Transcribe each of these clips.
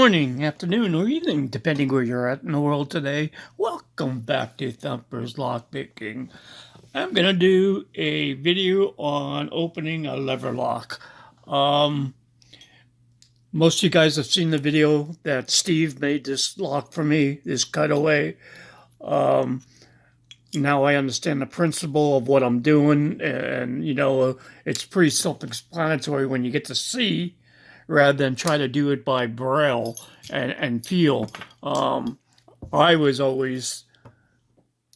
morning, afternoon, or evening, depending where you're at in the world today. Welcome back to Thumper's Lockpicking. I'm going to do a video on opening a lever lock. Most of you guys have seen the video that Steve made this lock for me, this cutaway. Now I understand the principle of what I'm doing, and it's pretty self-explanatory when you get to see rather than try to do it by braille and feel. I was always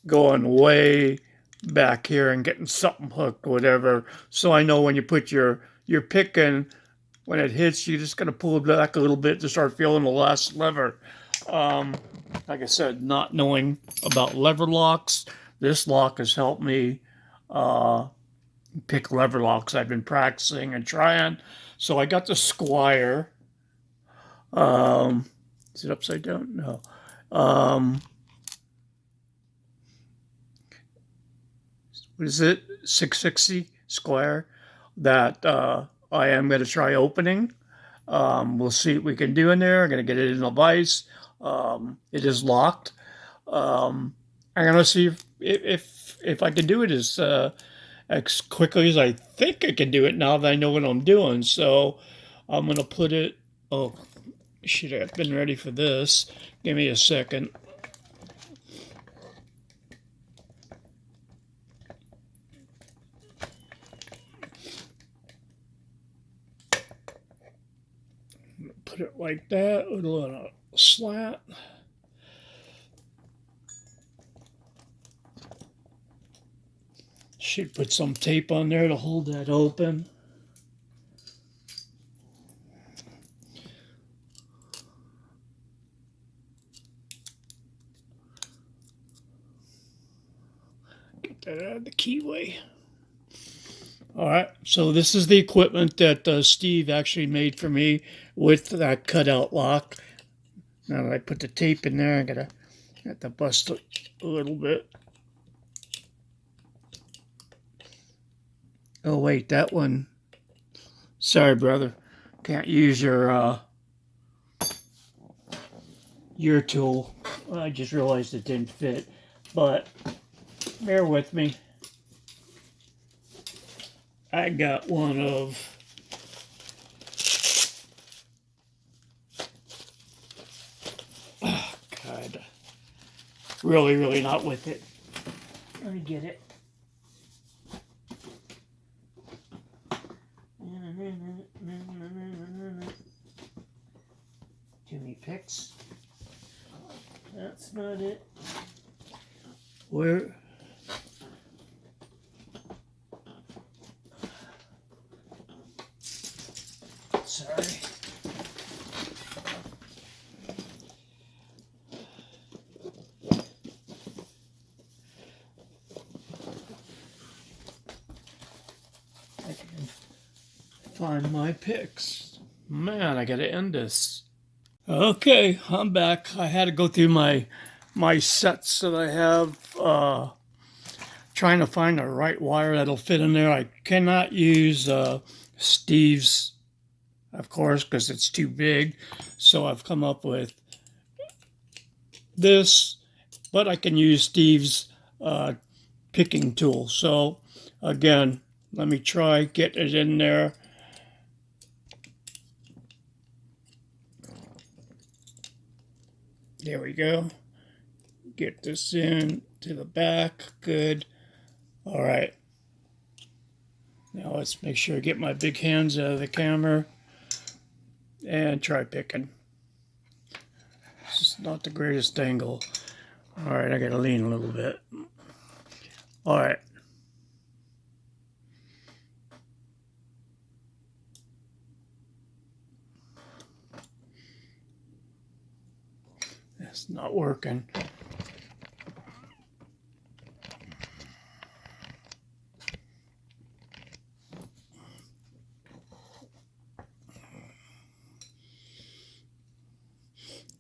going way back here and getting something hooked, whatever. So I know when you put your pick in, when it hits, you just gotta pull it back a little bit to start feeling the last lever. Like I said, not knowing about lever locks, this lock has helped me pick lever locks. I've been practicing and trying. So I got the Squire. Is it upside down? No. What is it? 660 Squire that I am going to try opening. We'll see what we can do in there. I'm going to get it in a vise. It is locked. I'm going to see if I can do it as quickly as I think I can do it now that I know what I'm doing. So I'm going to put it, oh, should have been ready for this. Give me a second. Put it like that, a little slant. Should put some tape on there to hold that open. Get that out of the keyway. All right, so this is the equipment that Steve actually made for me with that cutout lock. Now that I put the tape in there, I have to bust it a little bit. Oh wait, that one. Sorry, brother. Can't use your tool. I just realized it didn't fit, but bear with me. I got one of God. Really not with it. Let me get it. Too many picks. That's not it. Where? Sorry. I can find my picks. Man, I gotta end this. Okay, I'm back. I had to go through my sets that I have, trying to find the right wire that'll fit in there. I cannot use Steve's, of course, because it's too big. So I've come up with this, but I can use Steve's picking tool. So again, let me try get it in there. There we go. Get this in to the back. Good. All right. Now let's make sure I get my big hands out of the camera and try picking. This is not the greatest angle. All right, I gotta lean a little bit. All right. It's not working.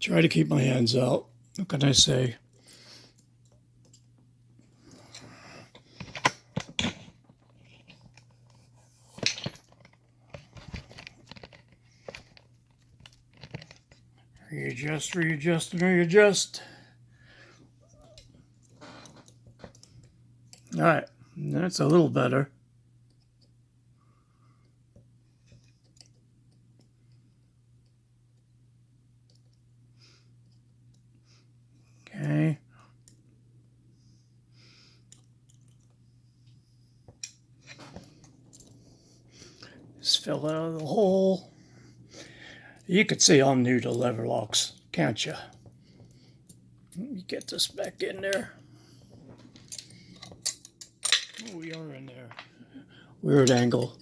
Try to keep my hands out. What can I say? Readjust, readjust, and readjust. All right, that's a little better. Okay. Just fill out of the hole. You could see I'm new to lever locks, can't you? Let me get this back in there. Oh, we are in there. Weird angle.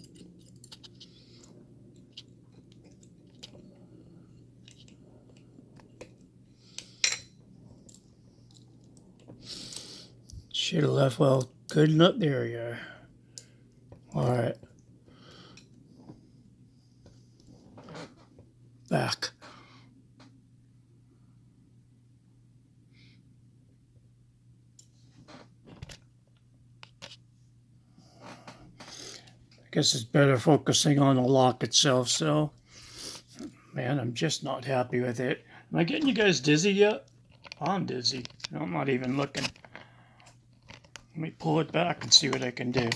Should have left well. Good enough. There you are. All right. Back. I guess it's better focusing on the lock itself, so man, I'm just not happy with it. Am I getting you guys dizzy yet? I'm dizzy. I'm not even looking. Let me pull it back and see what I can do.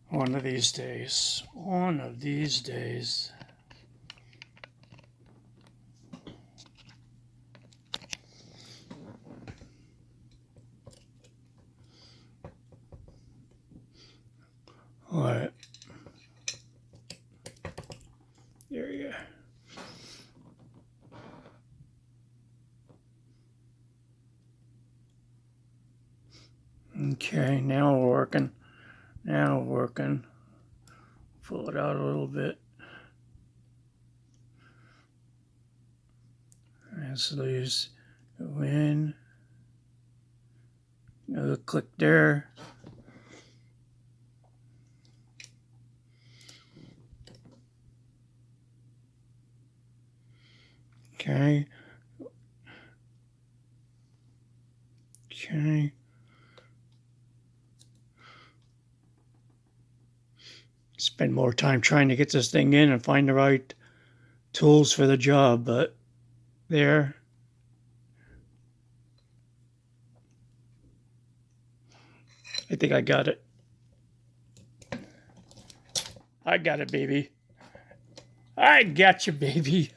One of these days. One of these days. All right. There you go. Okay, now we're working. Now we're working. Pull it out a little bit. As these go in. Another click there. Okay. Okay. Spend more time trying to get this thing in and find the right tools for the job, but there. I think I got it. I got it, baby. I got you, baby.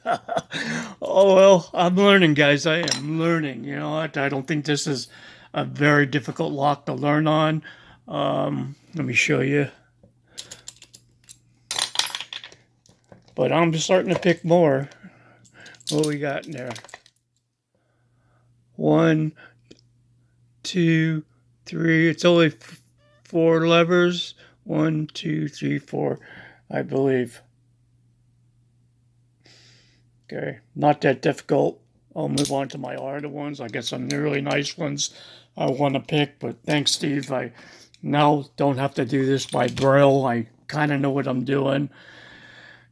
Oh, well, I'm learning, guys. I am learning. You know what? I don't think this is a very difficult lock to learn on. Let me show you. But I'm starting to pick more. What we got in there? 1, 2, 3. It's only 4 levers. 1, 2, 3, 4, I believe. Okay, not that difficult. I'll move on to my harder ones. I got some really nice ones I want to pick, but thanks, Steve. I now don't have to do this by braille. I kind of know what I'm doing,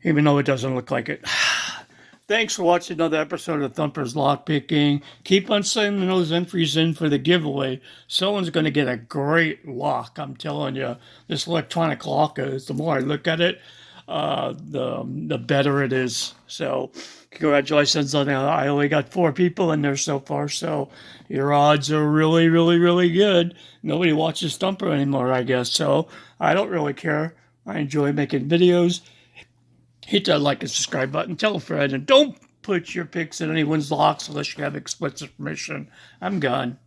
even though it doesn't look like it. Thanks for watching another episode of Thumper's Lockpicking. Keep on sending those entries in for the giveaway. Someone's going to get a great lock. I'm telling you, this electronic lock is, the more I look at it, the better it is. So congratulations on that. I only got 4 people in there so far, so your odds are really, really, really good. Nobody watches Thumper anymore, I guess, so I don't really care. I enjoy making videos. Hit that like and subscribe button. Tell a friend. And don't put your picks in anyone's locks unless you have explicit permission. I'm gone.